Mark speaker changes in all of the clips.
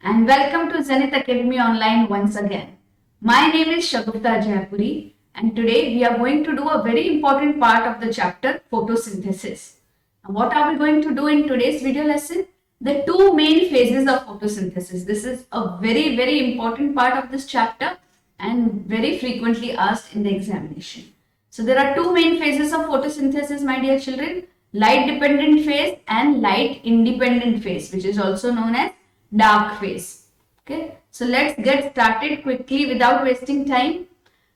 Speaker 1: and welcome to Zenith Academy Online once again. My name is Shagufta Jayapuri and today we are going to do a very important part of the chapter photosynthesis. Now, what are we going to do in today's video lesson? The two main phases of photosynthesis. This is a very important part of this chapter and very frequently asked in the examination. So there are two main phases of photosynthesis, my dear children, light dependent phase and light independent phase, which is also known as dark phase. Okay, so let's get started quickly without wasting time.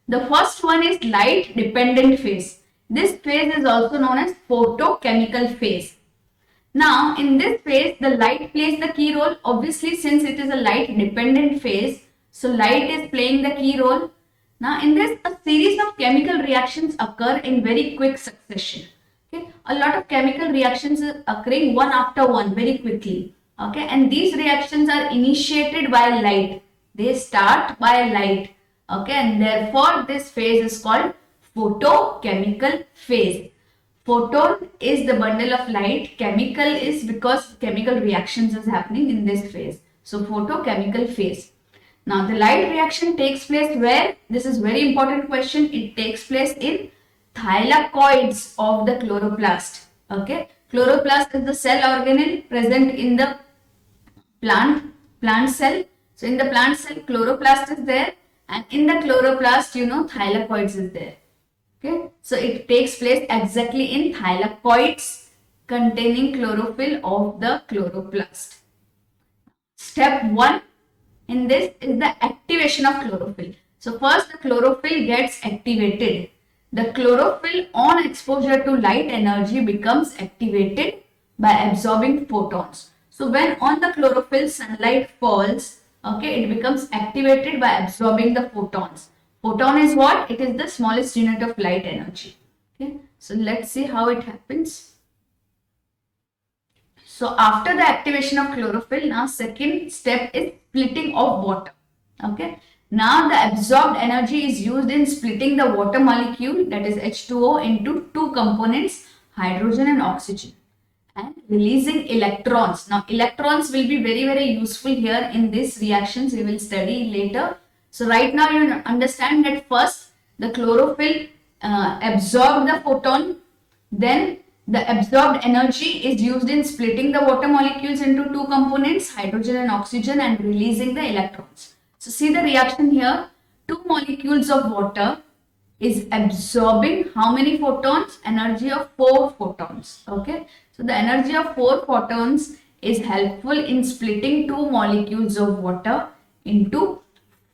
Speaker 1: The first one is light dependent phase. This phase is also known as photochemical phase. Now, in this phase, the light plays the key role. Obviously, since it is a light dependent phase, so light is playing the key role. Now, in this, a series of chemical reactions occur in very quick succession. Okay, a lot of chemical reactions are occurring one after one very quickly. Okay, and these reactions are initiated by light. They start by light. Okay, and therefore this phase is called photochemical phase. Photon is the bundle of light. Chemical is because chemical reactions is happening in this phase. So photochemical phase. Now the light reaction takes place where? This is very important question. It takes place in thylakoids of the chloroplast. Okay, chloroplast is the cell organelle present in the plant cell. So in the plant cell, chloroplast is there, and in the chloroplast, thylakoids is there. Okay, so it takes place exactly in thylakoids containing chlorophyll of the chloroplast. Step 1 in this is the activation of chlorophyll. So first the chlorophyll gets activated. The chlorophyll on exposure to light energy becomes activated by absorbing photons. So when on the chlorophyll sunlight falls, okay, it becomes activated by absorbing the photons. Photon is what? It is the smallest unit of light energy. Okay, so let's see how it happens. So after the activation of chlorophyll, now second step is splitting of water. Okay, now the absorbed energy is used in splitting the water molecule, that is H2O, into two components, hydrogen and oxygen, and releasing electrons. Now electrons will be very useful here in these reactions we will study later. So right now you understand that first the chlorophyll absorbed the photon, then the absorbed energy is used in splitting the water molecules into two components, hydrogen and oxygen, and releasing the electrons. So see the reaction here, two molecules of water is absorbing how many photons? Energy of 4 photons. Okay, so the energy of 4 photons is helpful in splitting two molecules of water into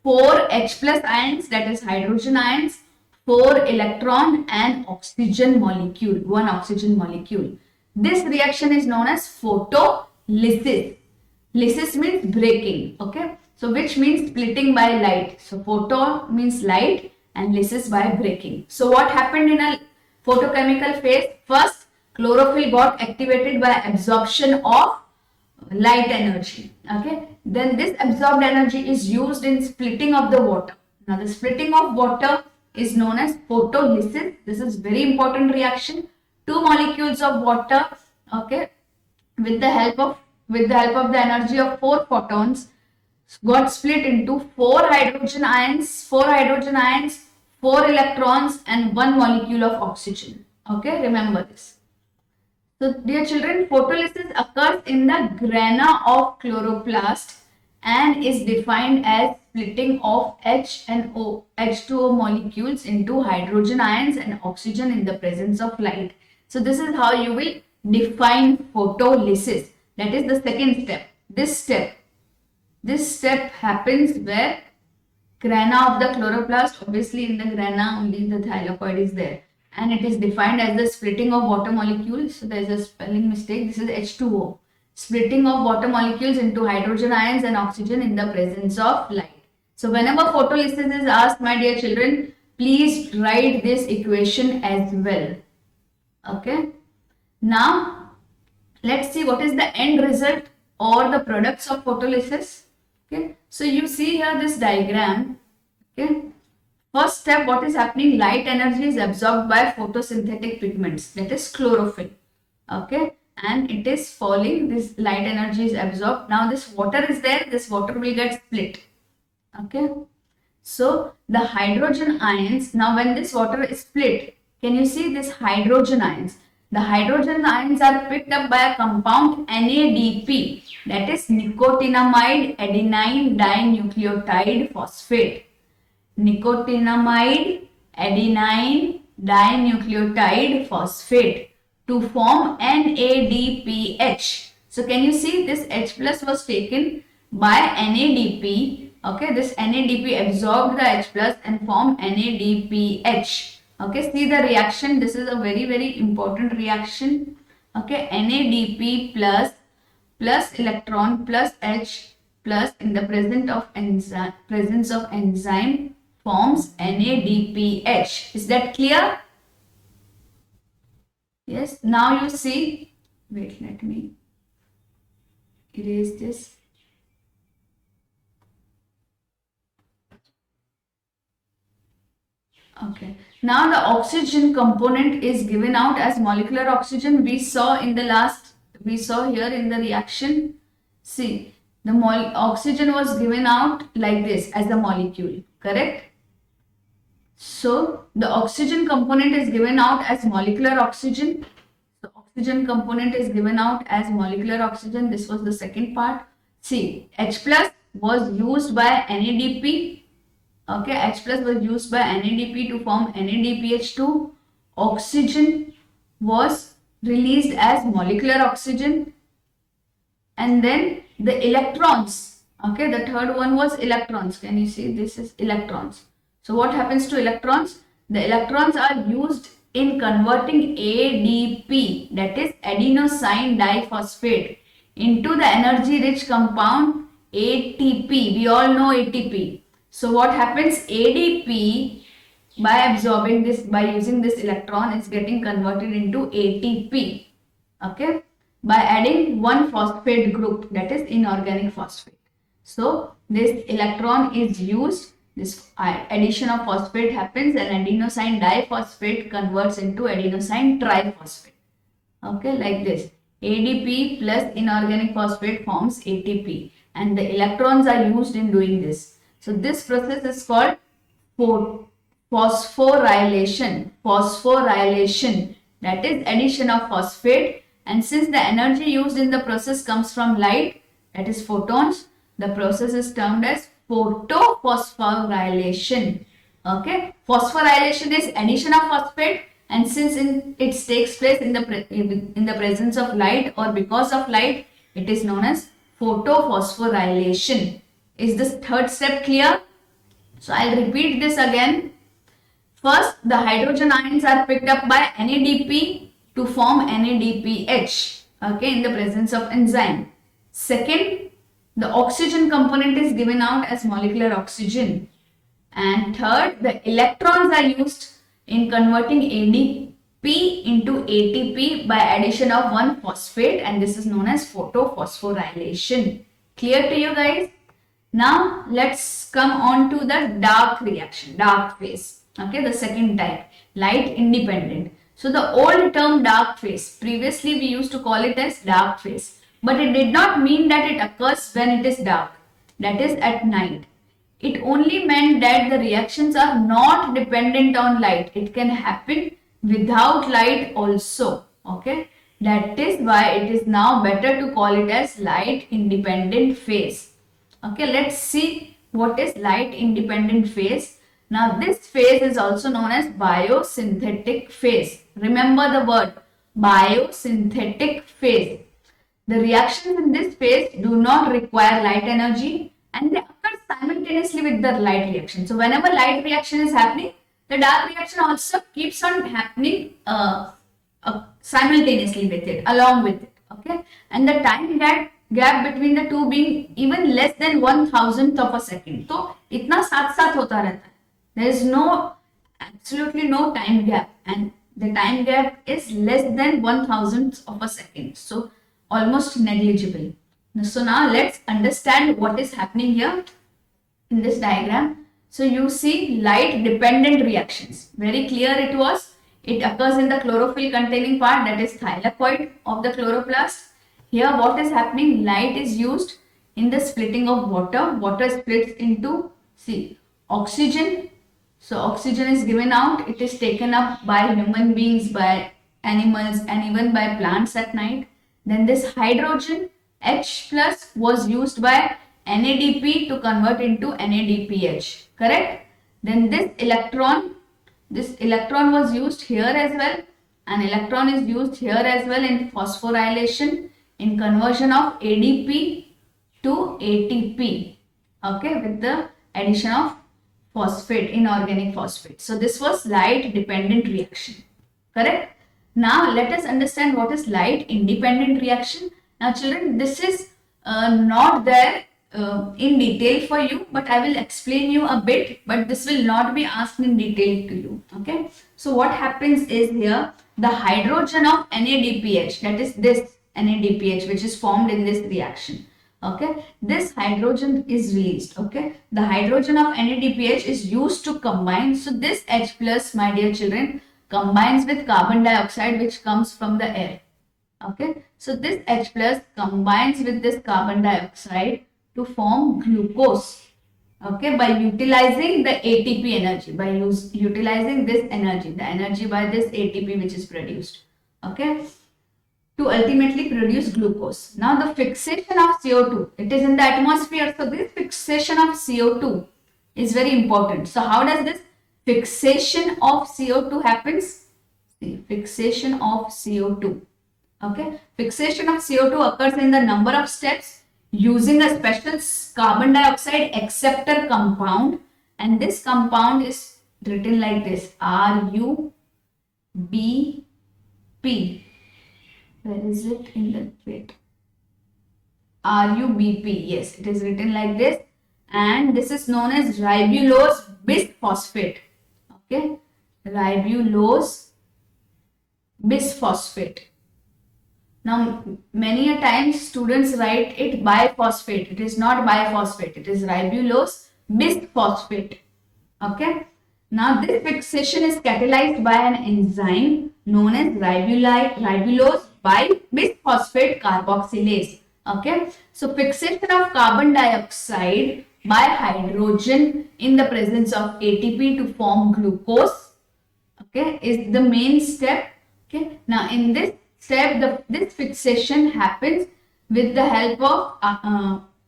Speaker 1: 4 H plus ions, that is hydrogen ions, 4 electron and oxygen molecule, 1 oxygen molecule. This reaction is known as photolysis. Lysis means breaking, okay? So which means splitting by light. So photo means light and lysis by breaking. So what happened in a photochemical phase? First, chlorophyll got activated by absorption of light energy. Okay, then this absorbed energy is used in splitting of the water. Now the splitting of water is known as photolysis. This is very important reaction. Two molecules of water, okay, with the help of the energy of 4 photons got split into 4 hydrogen ions, 4 electrons and 1 molecule of oxygen. Okay, remember this. So dear children, photolysis occurs in the grana of chloroplast and is defined as splitting of H2O molecules into hydrogen ions and oxygen in the presence of light. So this is how you will define photolysis. That is the second step. This step happens where grana of the chloroplast, obviously in the grana only the thylakoid is there, and it is defined as the splitting of water molecules. So there is a spelling mistake. This is H2O. Splitting of water molecules into hydrogen ions and oxygen in the presence of light. So whenever photolysis is asked, my dear children, please write this equation as well. Okay. Now let's see what is the end result or the products of photolysis. Okay. So you see here this diagram. Okay. First step, what is happening? Light energy is absorbed by photosynthetic pigments, that is chlorophyll. Okay. and it is falling. This light energy is absorbed. Now this water is there, this water will get split. Okay. So the hydrogen ions, now when this water is split, can you see this hydrogen ions? The hydrogen ions are picked up by a compound NADP, that is nicotinamide adenine dinucleotide phosphate. Nicotinamide adenine dinucleotide phosphate to form NADPH. So can you see this H plus was taken by NADP. Okay, this NADP absorbed the H plus and formed NADPH. Okay, see the reaction. This is a very important reaction. Okay, NADP plus electron plus H plus in the presence of enzyme forms NADPH. Is that clear? Yes. Now you see. Wait, let me erase this. Okay. Now the oxygen component is given out as molecular oxygen. We saw here in the reaction. See, the oxygen was given out like this as a molecule, correct? So the oxygen component is given out as molecular oxygen. The oxygen component is given out as molecular oxygen. This was the second part. See, H plus was used by NADP. Okay, H plus was used by NADP to form NADPH2. Oxygen was released as molecular oxygen. And then the electrons. Okay, the third one was electrons. Can you see? This is electrons. So what happens to electrons? The electrons are used in converting ADP, that is adenosine diphosphate, into the energy rich compound ATP. We all know ATP. So what happens? ADP, by absorbing this, by using this electron, is getting converted into ATP. Okay, by adding one phosphate group, that is inorganic phosphate. So this electron is used, this addition of phosphate happens, and adenosine diphosphate converts into adenosine triphosphate. Okay, like this. ADP plus inorganic phosphate forms ATP, and the electrons are used in doing this. So this process is called phosphorylation. Phosphorylation, that is addition of phosphate, and since the energy used in the process comes from light, that is photons, the process is termed as photophosphorylation. Okay, phosphorylation is addition of phosphate, and since it takes place in the presence of light or because of light, it is known as photophosphorylation. Is this third step clear? So I'll repeat this again. First, the hydrogen ions are picked up by NADP to form NADPH, okay, in the presence of enzyme. Second, the oxygen component is given out as molecular oxygen. And third, the electrons are used in converting ADP into ATP by addition of one phosphate, and this is known as photophosphorylation. Clear to you guys? Now let's come on to the dark reaction, dark phase. Okay, the second type, light independent. So the old term dark phase, previously we used to call it as dark phase, but it did not mean that it occurs when it is dark, that is at night. It only meant that the reactions are not dependent on light. It can happen without light also. Okay, that is why it is now better to call it as light independent phase. Okay, let's see what is light independent phase. Now this phase is also known as biosynthetic phase. Remember the word biosynthetic phase. The reactions in this phase do not require light energy and they occur simultaneously with the light reaction. So whenever light reaction is happening, the dark reaction also keeps on happening simultaneously with it, along with it. Okay, and the time gap between the two being even less than 1,000th of a second. So itna साथ होता रहता है. There is absolutely no time gap, and the time gap is less than 1,000th of a second. So almost negligible. So now let's understand what is happening here in this diagram. So you see light dependent reactions. Very clear it was. It occurs in the chlorophyll containing part, that is thylakoid of the chloroplast. Here what is happening? Light is used in the splitting of water. Water splits into, see, oxygen. So oxygen is given out. It is taken up by human beings, by animals, and even by plants at night. Then this hydrogen H plus was used by NADP to convert into NADPH. Correct? Then this electron was used here as well. An electron is used here as well in phosphorylation, in conversion of ADP to ATP. Okay, with the addition of phosphate, inorganic phosphate. So this was light dependent reaction. Correct? Now let us understand what is light independent reaction. Now children, this is not there in detail for you, but I will explain you a bit, but this will not be asked in detail to you. Okay. So what happens is here, the hydrogen of NADPH, that is this NADPH which is formed in this reaction. Okay, this hydrogen is released. Okay, the hydrogen of NADPH is used to combine. So this H plus, my dear children, combines with carbon dioxide which comes from the air. Okay, so this H plus combines with this carbon dioxide to form glucose. Okay, by utilizing the ATP energy, by utilizing this energy, the energy by this ATP which is produced. Okay, to ultimately produce glucose. Now the fixation of CO2, it is in the atmosphere. So this fixation of CO2 is very important. So how does this fixation of CO2 happens? See, fixation of CO2. Okay, fixation of CO2 occurs in the number of steps using a special carbon dioxide acceptor compound, and this compound is written like this, RUBP. Where is it in the wait? RUBP. Yes, it is written like this, and this is known as ribulose bisphosphate. Okay, ribulose bisphosphate. Now, many a times students write it biphosphate. It is not biphosphate. It is ribulose bisphosphate. Okay. Now, this fixation is catalyzed by an enzyme known as ribulose bisphosphate carboxylase. Okay. So, fixation of carbon dioxide by hydrogen in the presence of ATP to form glucose. Okay, is the main step. Okay. Now, in this step, this fixation happens with the help of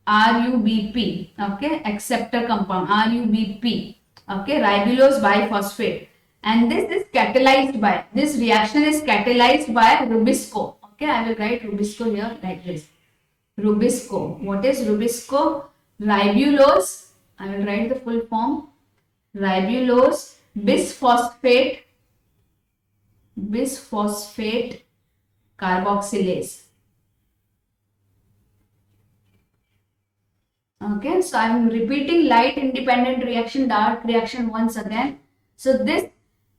Speaker 1: RUBP, okay, acceptor compound, RUBP, okay, ribulose biphosphate, and this is catalyzed by, this reaction is catalyzed by Rubisco. Okay, I will write Rubisco here like this. Rubisco. What is Rubisco? Ribulose, I will write the full form, ribulose bisphosphate carboxylase. Okay, so I am repeating light independent reaction, dark reaction once again. So this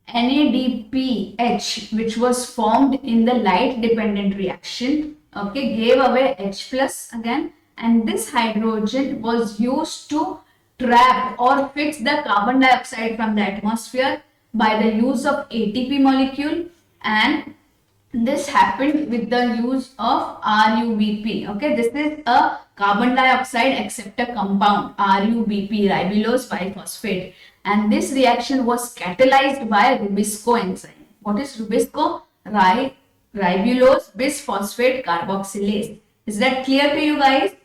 Speaker 1: NADPH which was formed in the light dependent reaction, okay, gave away H plus again, and this hydrogen was used to trap or fix the carbon dioxide from the atmosphere by the use of ATP molecule, and this happened with the use of RUBP. Okay, this is a carbon dioxide acceptor compound, RUBP, ribulose biphosphate, and this reaction was catalyzed by Rubisco enzyme. What is Rubisco? Ribulose bisphosphate carboxylase. Is that clear to you guys?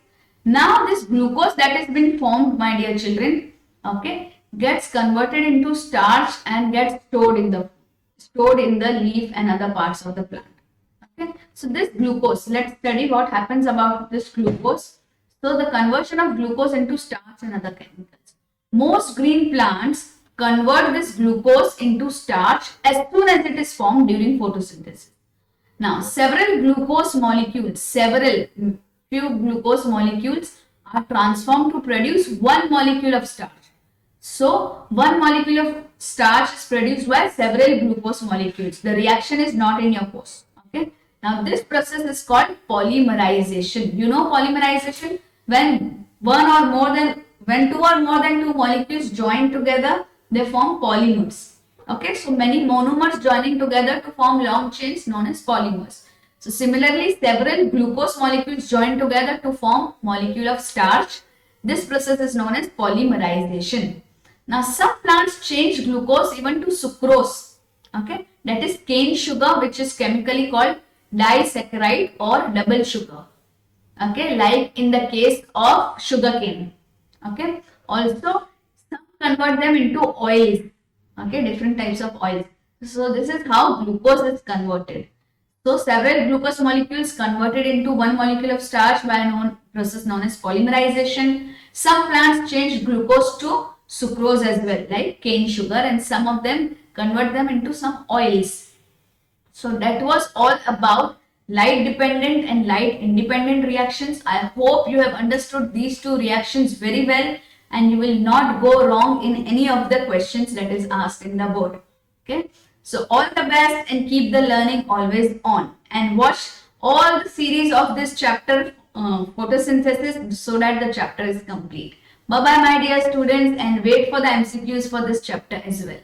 Speaker 1: Now this glucose that has been formed, my dear children, okay, gets converted into starch and gets stored in the leaf and other parts of the plant. Okay, so this glucose, let's study what happens about this glucose. So the conversion of glucose into starch and other chemicals. Most green plants convert this glucose into starch as soon as it is formed during photosynthesis. Now, few glucose molecules are transformed to produce one molecule of starch. So, one molecule of starch is produced by several glucose molecules. The reaction is not in your course. Okay. Now, this process is called polymerization. You know polymerization? When two or more than two molecules join together, they form polymers. Okay, so many monomers joining together to form long chains known as polymers. So similarly, several glucose molecules join together to form molecule of starch. This process is known as polymerization. Now, some plants change glucose even to sucrose. Okay, that is cane sugar, which is chemically called disaccharide or double sugar. Okay, like in the case of sugarcane. Okay, also some convert them into oils. Okay, different types of oils. So this is how glucose is converted. So several glucose molecules converted into one molecule of starch by a process known as polymerization. Some plants change glucose to sucrose as well, like cane sugar, and some of them convert them into some oils. So that was all about light dependent and light independent reactions. I hope you have understood these two reactions very well and you will not go wrong in any of the questions that is asked in the board. Okay. So all the best and keep the learning always on and watch all the series of this chapter photosynthesis so that the chapter is complete. Bye bye my dear students and wait for the MCQs for this chapter as well.